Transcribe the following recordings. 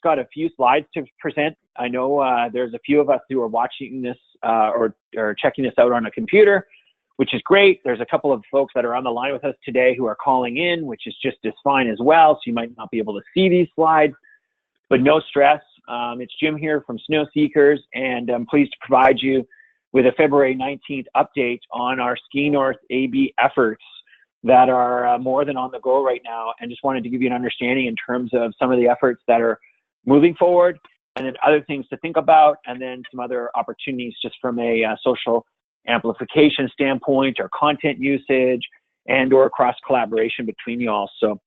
just got a few slides to present. I know there's a few of us who are watching this or checking this out on a computer, which is great. There's a couple of folks that are on the line with us today who are calling in, which is just as fine as well. So you might not be able to see these slides, but no stress. It's Jim here from Snow Seekers, and I'm pleased to provide you with a February 19th update on our Ski North AB efforts that are more than on the go right now, and just wanted to give you an understanding in terms of some of the efforts that are moving forward, and then other things to think about, and then some other opportunities just from a social amplification standpoint, or content usage, and or cross collaboration between you all. So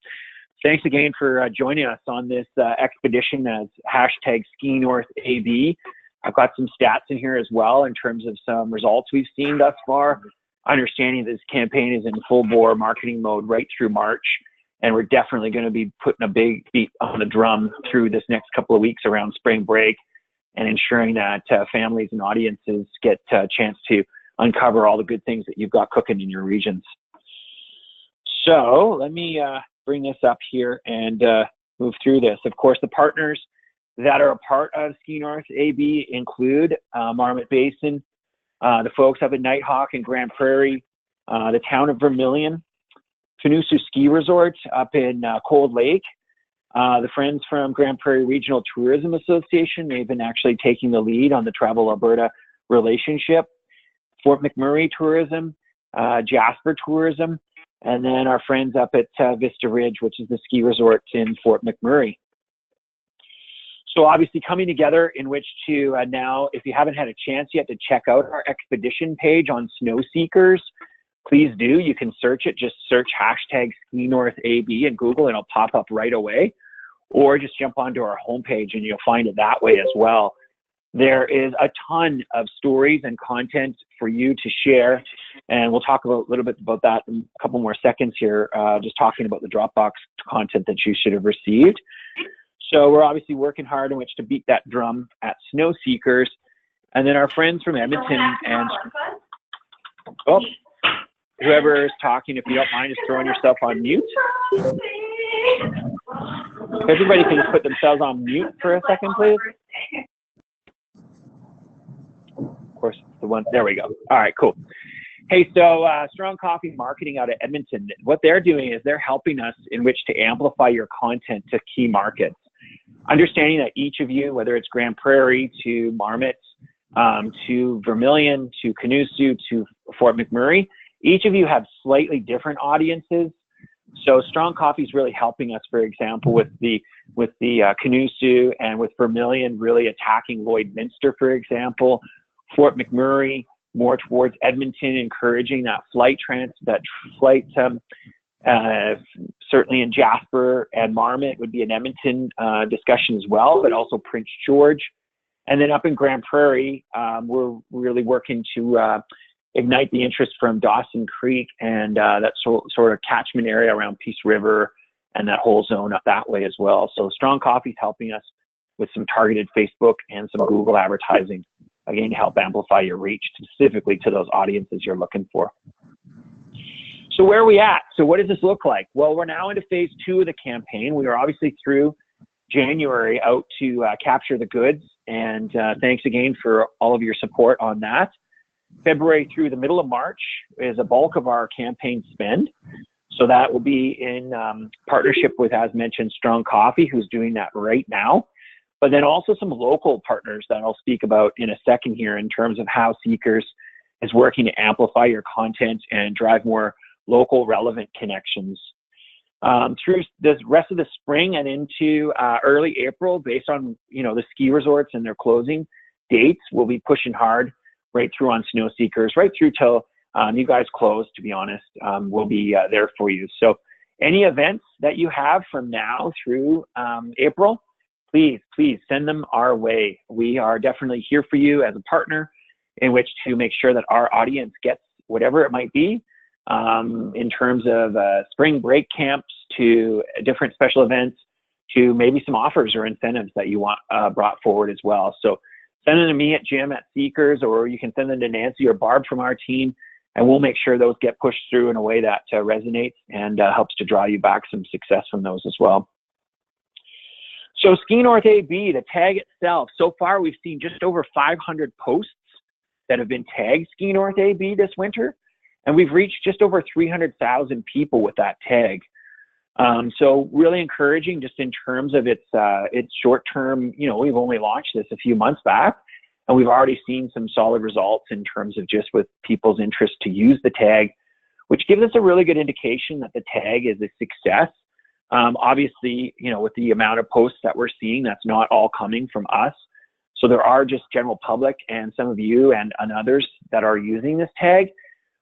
thanks again for joining us on this expedition as hashtag Ski North AB. I've got some stats in here as well in terms of some results we've seen thus far. Understanding this campaign is in full bore marketing mode right through March, and we're definitely going to be putting a big beat on the drum through this next couple of weeks around spring break, and ensuring that families and audiences get a chance to uncover all the good things that you've got cooking in your regions. So let me bring this up here and move through this. Of course, the partners that are a part of Ski North AB include Marmot Basin, the folks up at Nighthawk and Grand Prairie, the town of Vermilion, Canusu Ski Resort up in Cold Lake, the friends from Grand Prairie Regional Tourism Association. They've been actually taking the lead on the Travel Alberta relationship, Fort McMurray Tourism, Jasper Tourism, and then our friends up at Vista Ridge, which is the ski resort in Fort McMurray. So obviously coming together in which to now, if you haven't had a chance yet to check out our expedition page on Snow Seekers, please do. You can search it. Just search hashtag Ski North AB in Google and it'll pop up right away. Or just jump onto our homepage and you'll find it that way as well. There is a ton of stories and content for you to share. And we'll talk a little bit about that in a couple more seconds here, just talking about the Dropbox content that you should have received. So we're obviously working hard in which to beat that drum at Snow Seekers. And then our friends from Edmonton and whoever is talking, if you don't mind, just throwing yourself on mute. If everybody can just put themselves on mute for a second, please. Of course, the one, there we go. All right, cool. Hey, so Strong Coffee Marketing out of Edmonton, what they're doing is they're helping us in which to amplify your content to key markets. Understanding that each of you, whether it's Grand Prairie to Marmot, to Vermilion, to Canusu, to Fort McMurray, each of you have slightly different audiences. So Strong Coffee is really helping us, for example, with the Canusu, and with Vermilion really attacking Lloydminster, for example. Fort McMurray more towards Edmonton, encouraging that flight certainly in Jasper and Marmot would be an Edmonton discussion as well, but also Prince George. And then up in Grand Prairie, we're really working to ignite the interest from Dawson Creek and that sort of catchment area around Peace River and that whole zone up that way as well. So Strong Coffee is helping us with some targeted Facebook and some Google advertising, again, to help amplify your reach specifically to those audiences you're looking for. So where are we at? So what does this look like? Well, we're now into phase 2 of the campaign. We are obviously through January out to capture the goods, and thanks again for all of your support on that. February through the middle of March is a bulk of our campaign spend. So that will be in partnership with, as mentioned, Strong Coffee, who's doing that right now. But then also some local partners that I'll speak about in a second here in terms of how Seekers is working to amplify your content and drive more local relevant connections. Through the rest of the spring and into early April, based on the ski resorts and their closing dates, we'll be pushing hard right through on Snow Seekers, right through till you guys close, to be honest. We'll be there for you. So any events that you have from now through April, please send them our way. We are definitely here for you as a partner in which to make sure that our audience gets whatever it might be, in terms of spring break camps to different special events to maybe some offers or incentives that you want brought forward as well. So send them to me at Jim at Seekers, or you can send them to Nancy or Barb from our team, and we'll make sure those get pushed through in a way that resonates and helps to draw you back some success from those as well. So Ski North AB, the tag itself, so far we've seen just over 500 posts that have been tagged Ski North AB this winter, and we've reached just over 300,000 people with that tag. So really encouraging just in terms of its short-term, we've only launched this a few months back, and we've already seen some solid results in terms of just with people's interest to use the tag, which gives us a really good indication that the tag is a success. Obviously, with the amount of posts that we're seeing, that's not all coming from us. So there are just general public and some of you and others that are using this tag,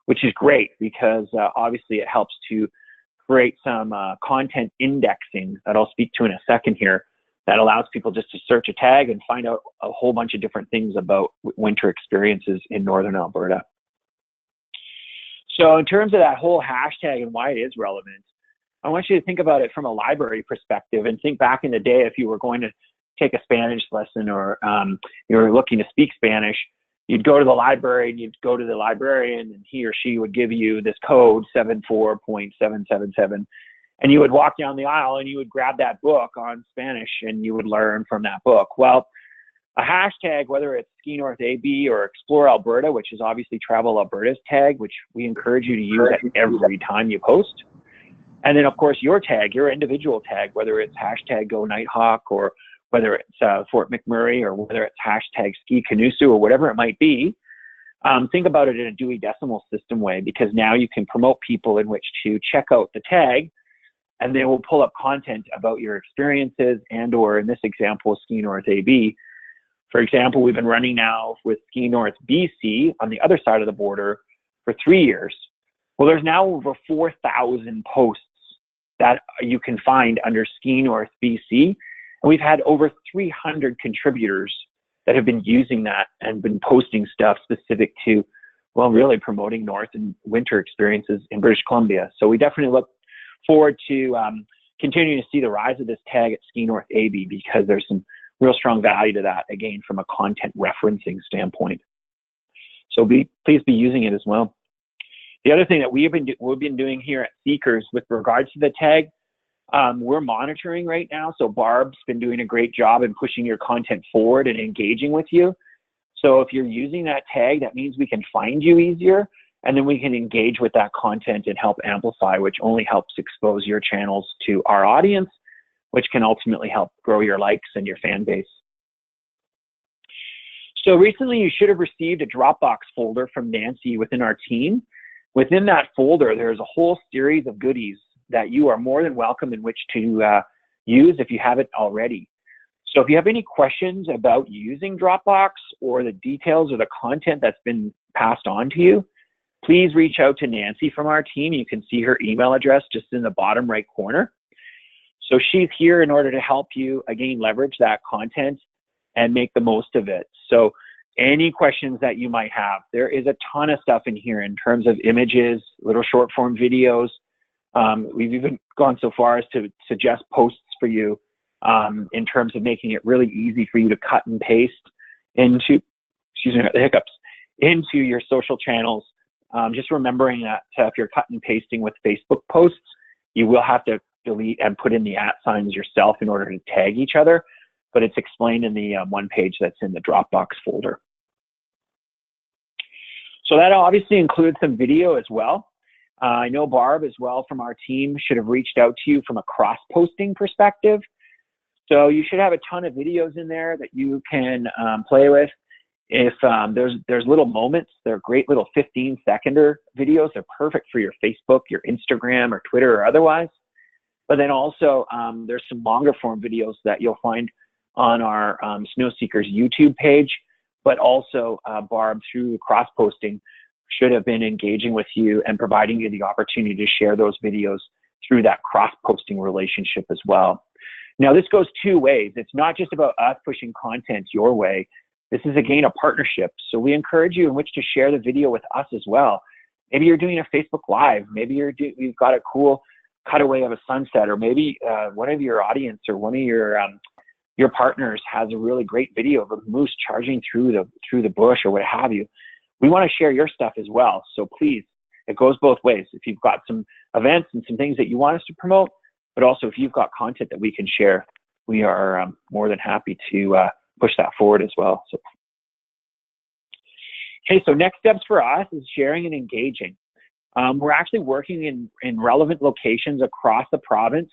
which is great because obviously it helps to create some content indexing that I'll speak to in a second here that allows people just to search a tag and find out a whole bunch of different things about winter experiences in Northern Alberta. So in terms of that whole hashtag and why it is relevant, I want you to think about it from a library perspective and think back in the day if you were going to take a Spanish lesson or you were looking to speak Spanish, you'd go to the library and you'd go to the librarian and he or she would give you this code 74.777 and you would walk down the aisle and you would grab that book on Spanish and you would learn from that book. Well, a hashtag, whether it's Ski North AB or Explore Alberta, which is obviously Travel Alberta's tag, which we encourage you to use every time you post. And then, of course, your tag, your individual tag, whether it's hashtag Go Nighthawk or whether it's Fort McMurray or whether it's hashtag Ski Canusu or whatever it might be, think about it in a Dewey Decimal System way, because now you can promote people in which to check out the tag and they will pull up content about your experiences and or in this example, Ski North AB. For example, we've been running now with Ski North BC on the other side of the border for 3 years. Well, there's now over 4,000 posts that you can find under Ski North BC. And we've had over 300 contributors that have been using that and been posting stuff specific to, well, really promoting North and winter experiences in British Columbia. So we definitely look forward to continuing to see the rise of this tag at Ski North AB because there's some real strong value to that, again, from a content referencing standpoint. So please be using it as well. The other thing that we've been doing here at Seekers with regards to the tag, we're monitoring right now. So Barb's been doing a great job in pushing your content forward and engaging with you. So if you're using that tag, that means we can find you easier, and then we can engage with that content and help amplify, which only helps expose your channels to our audience, which can ultimately help grow your likes and your fan base. So recently you should have received a Dropbox folder from Nancy within our team. Within that folder, there's a whole series of goodies that you are more than welcome in which to use if you haven't already. So if you have any questions about using Dropbox or the details or the content that's been passed on to you, please reach out to Nancy from our team. You can see her email address just in the bottom right corner. So she's here in order to help you, again, leverage that content and make the most of it. So any questions that you might have, there is a ton of stuff in here in terms of images, little short form videos. We've even gone so far as to suggest posts for you in terms of making it really easy for you to cut and paste into, into your social channels. Just remembering that if you're cut and pasting with Facebook posts, you will have to delete and put in the @ yourself in order to tag each other, but it's explained in the one page that's in the Dropbox folder. So that obviously includes some video as well. I know Barb as well from our team should have reached out to you from a cross-posting perspective. So you should have a ton of videos in there that you can play with. If there's little moments, they're great little 15-seconder videos. They're perfect for your Facebook, your Instagram, or Twitter, or otherwise. But then also there's some longer form videos that you'll find on our Snow Seekers YouTube page, but also Barb through cross-posting should have been engaging with you and providing you the opportunity to share those videos through that cross-posting relationship as well. Now this goes two ways. It's not just about us pushing content your way. This is again a partnership. So we encourage you in which to share the video with us as well. Maybe you're doing a Facebook Live. Maybe you've got a cool cutaway of a sunset, or maybe one of your audience or one of your partners has a really great video of a moose charging through the bush or what have you. We want to share your stuff as well. So please, it goes both ways. If you've got some events and some things that you want us to promote, but also if you've got content that we can share, we are more than happy to push that forward as well. So, okay, so next steps for us is sharing and engaging. We're actually working in relevant locations across the province,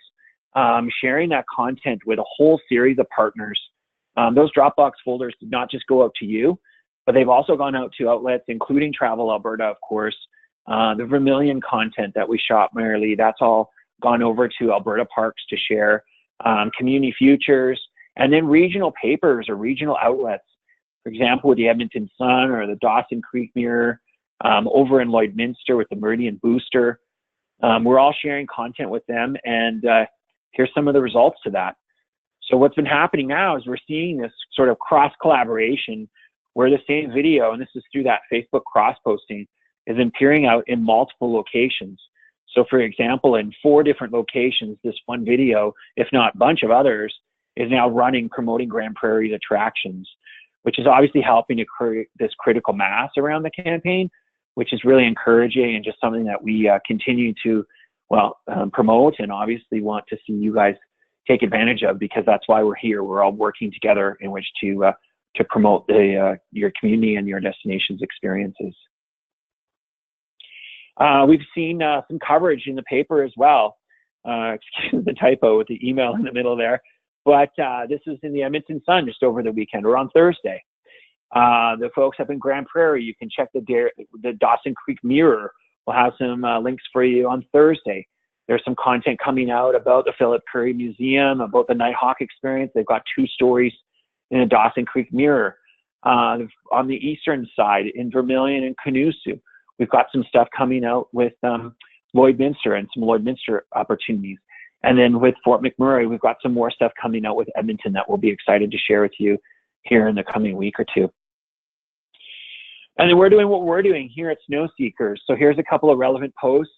sharing that content with a whole series of partners. Those Dropbox folders did not just go out to you, but they've also gone out to outlets, including Travel Alberta, of course. The Vermilion content that we shot, Marilee, that's all gone over to Alberta Parks to share. Community Futures, and then regional papers or regional outlets. For example, with the Edmonton Sun or the Dawson Creek Mirror, over in Lloydminster with the Meridian Booster. We're all sharing content with them, and here's some of the results to that. So what's been happening now is we're seeing this sort of cross-collaboration where the same video, and this is through that Facebook cross-posting, is appearing out in multiple locations. So for example, in 4 different locations, this one video, if not a bunch of others, is now running, promoting Grand Prairie's attractions, which is obviously helping to create this critical mass around the campaign, which is really encouraging and just something that we continue to, promote and obviously want to see you guys take advantage of, because that's why we're here. We're all working together in which to promote your community and your destination's experiences. We've seen some coverage in the paper as well. Excuse the typo with the email in the middle there. But this is in the Edmonton Sun just over the weekend, or on Thursday. The folks up in Grand Prairie, you can check the Dawson Creek Mirror. We'll have some links for you on Thursday. There's some content coming out about the Philip Currie Museum, about the Nighthawk experience. They've got 2 stories in the Dawson Creek Mirror. On the eastern side, in Vermilion and Canusu, we've got some stuff coming out with Lloydminster and some Lloydminster opportunities. And then with Fort McMurray, we've got some more stuff coming out with Edmonton that we'll be excited to share with you here in the coming week or 2. And then we're doing what we're doing here at Snow Seekers. So here's a couple of relevant posts.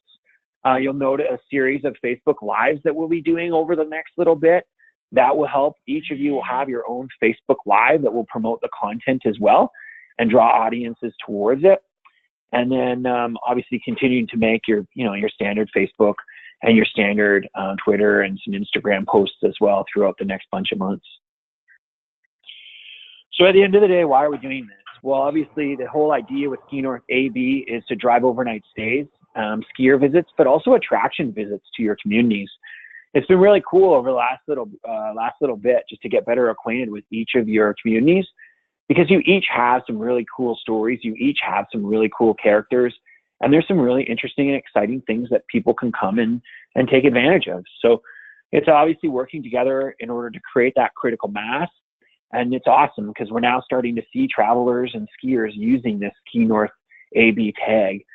You'll note a series of Facebook Lives that we'll be doing over the next little bit. That will help. Each of you will have your own Facebook Live that will promote the content as well and draw audiences towards it. And then obviously continuing to make your standard Facebook and your standard Twitter and some Instagram posts as well throughout the next bunch of months. So at the end of the day, why are we doing this? Well, obviously the whole idea with Ski North AB is to drive overnight stays, skier visits, but also attraction visits to your communities. It's been really cool over the last little bit just to get better acquainted with each of your communities, because you each have some really cool stories. You each have some really cool characters, and there's some really interesting and exciting things that people can come in and take advantage of. So it's obviously working together in order to create that critical mass. And it's awesome because we're now starting to see travelers and skiers using this Ski North AB tag,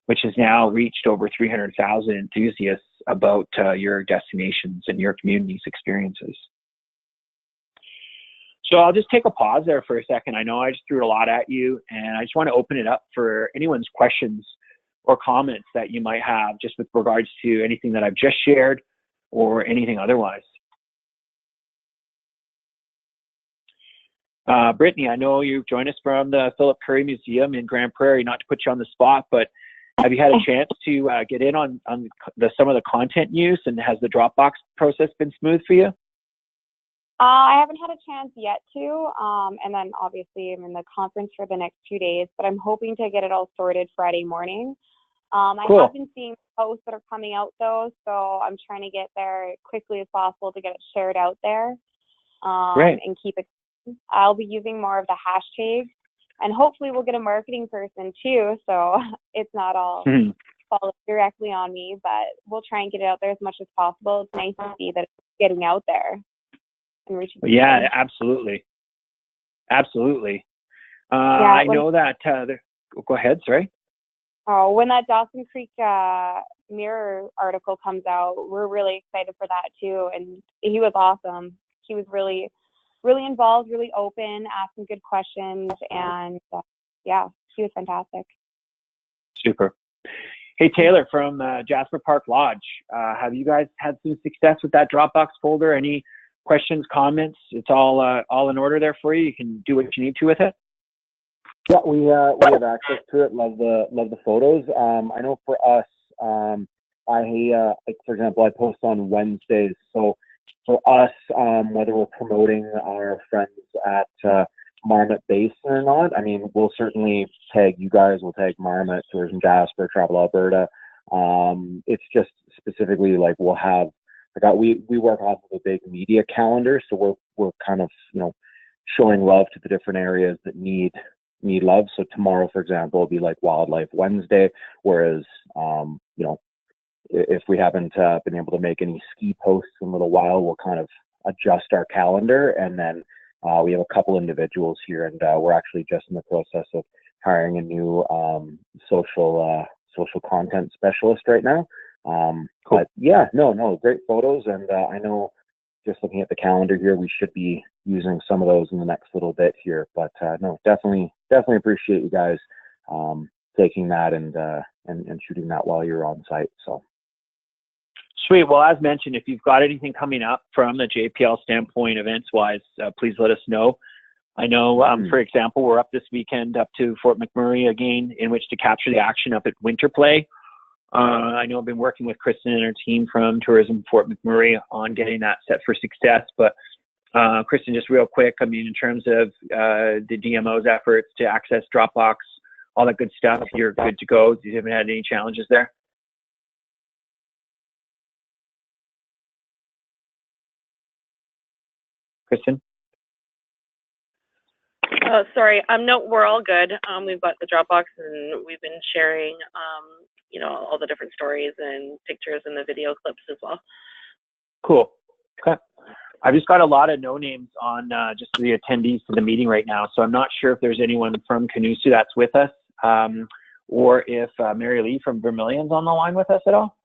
which has now reached over 300,000 enthusiasts about your destinations and your community's experiences. So I'll just take a pause there for a second. I know I just threw a lot at you, and I just want to open it up for anyone's questions or comments that you might have just with regards to anything that I've just shared or anything otherwise. Brittany, I know you've joined us from the Philip Currie Museum in Grand Prairie, not to put you on the spot, but have you had a chance to get in on some of the content use, and has the Dropbox process been smooth for you? I haven't had a chance yet to, and then obviously I'm in the conference for the next 2 days, but I'm hoping to get it all sorted Friday morning. Cool. I have been seeing posts that are coming out though, so I'm trying to get there as quickly as possible to get it shared out there, Great. and keep it. I'll be using more of the hashtags, and hopefully we'll get a marketing person too, so it's not all falling directly on me, but we'll try and get it out there as much as possible. It's nice to see that it's getting out there and reaching people. Yeah, absolutely. Absolutely. I know that, go ahead, sorry. Oh, when that Dawson Creek Mirror article comes out, we're really excited for that too, and he was awesome. He was really involved, really open, asked some good questions, and yeah, he was fantastic. Super. Hey, Taylor from Jasper Park Lodge, have you guys had some success with that Dropbox folder? Any questions, comments? It's all in order there for you. You can do what you need to with it. Yeah, we have access to it. Love the photos. I know for us, like for example, I post on Wednesdays, so for us, whether we're promoting our friends at Marmot Basin or not, I mean, we'll certainly tag you guys. We'll tag Marmot, Tourism Jasper, Travel Alberta. It's just specifically like we'll have. We work off of a big media calendar, so we're kind of showing love to the different areas that need love. So tomorrow, for example, will be like Wildlife Wednesday, whereas if we haven't been able to make any ski posts in a little while, we'll kind of adjust our calendar. And then we have a couple individuals here, and we're actually just in the process of hiring a new social content specialist right now. Cool. But yeah, no, great photos. And I know just looking at the calendar here, we should be using some of those in the next little bit here. But no, definitely appreciate you guys taking that and shooting that while you're on site. So. Sweet. Well, as mentioned, if you've got anything coming up from the JPL standpoint, events-wise, please let us know. I know, for example, we're up this weekend up to Fort McMurray again, in which to capture the action up at Winter Play. I know I've been working with Kristen and her team from Tourism Fort McMurray on getting that set for success. But Kristen, just real quick, I mean, in terms of the DMO's efforts to access Dropbox, all that good stuff, you're good to go. You haven't had any challenges there? Kristen? Oh, sorry. No, we're all good. We've got the Dropbox, and we've been sharing, all the different stories and pictures and the video clips as well. Cool. Okay. I've just got a lot of no names on just the attendees to the meeting right now, so I'm not sure if there's anyone from Canusa that's with us, or if Mary Lee from Vermilion's on the line with us at all.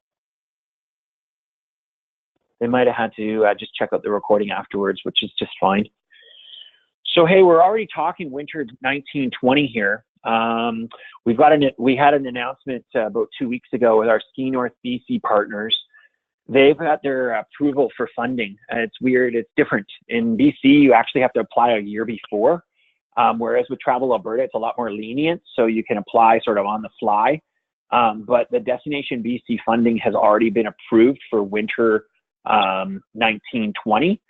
They might have had to just check out the recording afterwards, which is just fine. So, hey, we're already talking winter 1920 here. We had an announcement about 2 weeks ago with our Ski North BC partners. They've got their approval for funding. It's weird. It's different. In BC, you actually have to apply a year before, whereas with Travel Alberta, it's a lot more lenient, so you can apply sort of on the fly. But the Destination BC funding has already been approved for winter 1920.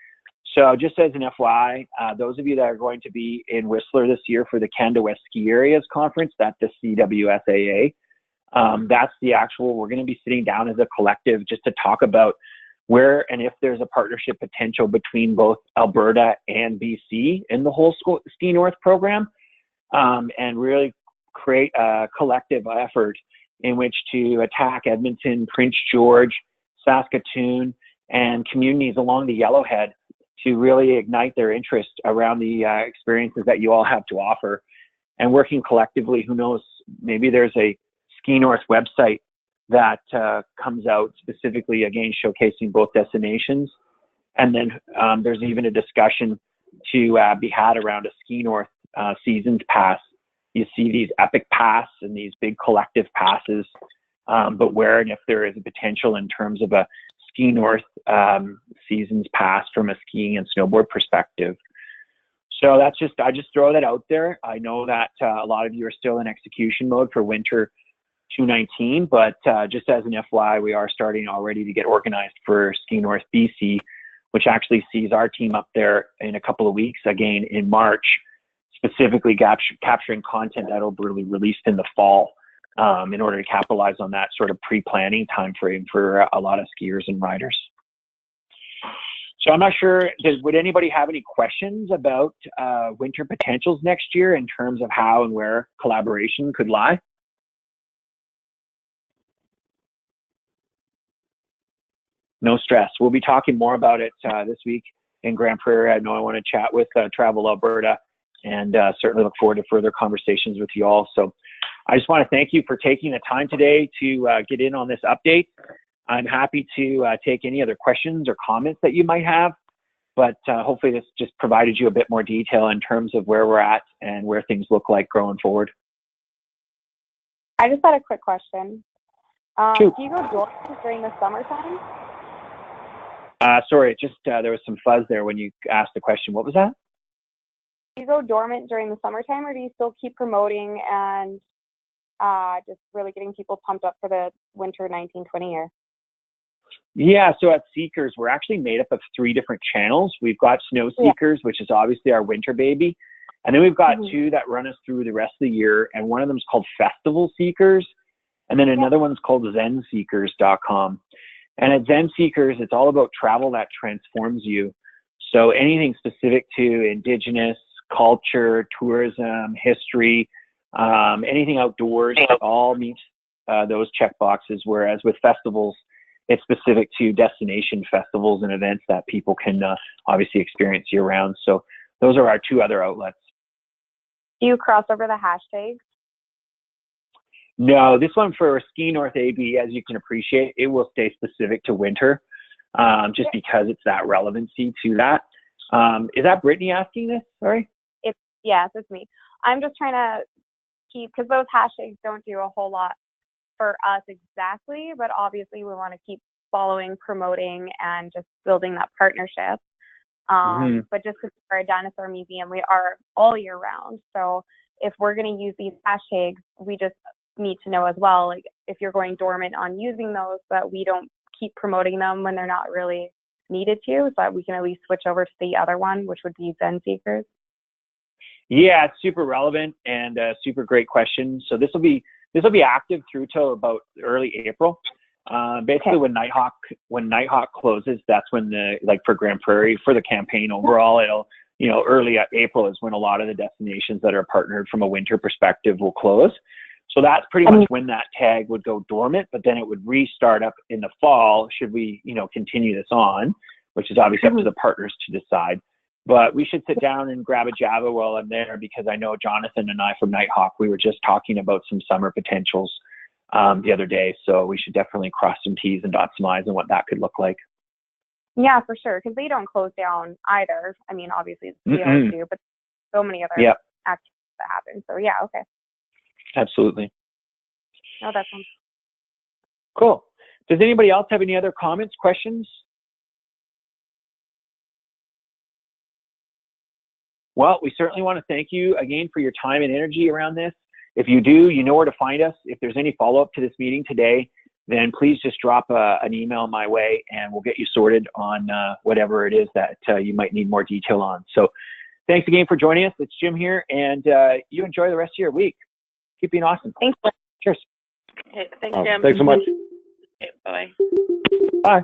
So just as an FYI, those of you that are going to be in Whistler this year for the Canada West Ski Areas Conference, that's the CWSAA. That's the actual, we're going to be sitting down as a collective just to talk about where and if there's a partnership potential between both Alberta and BC in the whole Ski North program, and really create a collective effort in which to attack Edmonton, Prince George, Saskatoon, and communities along the Yellowhead to really ignite their interest around the experiences that you all have to offer. And working collectively, who knows, maybe there's a Ski North website that comes out specifically, again, showcasing both destinations. And then there's even a discussion to be had around a Ski North seasons pass. You see these epic pass and these big collective passes, but where and if there is a potential in terms of a Ski North seasons pass from a skiing and snowboard perspective. So that's just, I just throw that out there. I know that a lot of you are still in execution mode for winter 2019, but just as an FYI, we are starting already to get organized for Ski North BC, which actually sees our team up there in a couple of weeks, again in March, specifically capturing content that will be released in the fall. In order to capitalize on that sort of pre-planning time frame for a lot of skiers and riders. So I'm not sure, would anybody have any questions about winter potentials next year in terms of how and where collaboration could lie? No stress. We'll be talking more about it this week in Grand Prairie. I know I want to chat with Travel Alberta, and certainly look forward to further conversations with you all. So I just want to thank you for taking the time today to get in on this update. I'm happy to take any other questions or comments that you might have, but hopefully this just provided you a bit more detail in terms of where we're at and where things look like going forward. I just had a quick question. Shoot. Do you go dormant during the summertime? Sorry, just there was some fuzz there when you asked the question. What was that? Do you go dormant during the summertime, or do you still keep promoting and just really getting people pumped up for the winter 1920 year? Yeah, so at Seekers, we're actually made up of 3 different channels. We've got Snow Seekers, which is obviously our winter baby. And then we've got 2 that run us through the rest of the year. And one of them is called Festival Seekers. And then another one's called zenseekers.com. And at Zen Seekers, it's all about travel that transforms you. So anything specific to Indigenous, culture, tourism, history, anything outdoors, it all meets those check boxes. Whereas with festivals, it's specific to destination festivals and events that people can obviously experience year round. So those are our 2 other outlets. Do you cross over the hashtags? No, this one for Ski North AB, as you can appreciate, it will stay specific to winter, just because it's that relevancy to that. Is that Brittany asking this? Sorry? Yes, it's me. I'm just trying to keep, because those hashtags don't do a whole lot for us exactly, but obviously we want to keep following, promoting, and just building that partnership. But just because we're a dinosaur museum, we are all year round. So if we're going to use these hashtags, we just need to know as well, like if you're going dormant on using those, that we don't keep promoting them when they're not really needed to, so that we can at least switch over to the other one, which would be Zen Seekers. Yeah, it's super relevant and a super great question. So this will be active through till about early April. Basically, when Nighthawk closes, that's when for Grand Prairie, for the campaign overall, it'll, early April is when a lot of the destinations that are partnered from a winter perspective will close. So that's pretty much when that tag would go dormant, but then it would restart up in the fall should we, continue this on, which is obviously up to the partners to decide. But we should sit down and grab a Java while I'm there, because I know Jonathan and I from Nighthawk, we were just talking about some summer potentials the other day. So we should definitely cross some T's and dot some I's and what that could look like. Yeah, for sure, because they don't close down either. I mean, obviously the others do, but so many other activities that happen. So yeah, okay. Absolutely. No, that sounds cool. Does anybody else have any other comments, questions? Well, we certainly want to thank you again for your time and energy around this. If you do, you know where to find us. If there's any follow-up to this meeting today, then please just drop an email my way and we'll get you sorted on whatever it is that you might need more detail on. So thanks again for joining us. It's Jim here, and you enjoy the rest of your week. Keep being awesome. Thanks. Cheers. Okay, thanks, Jim. Thanks so much. Okay, bye. Bye.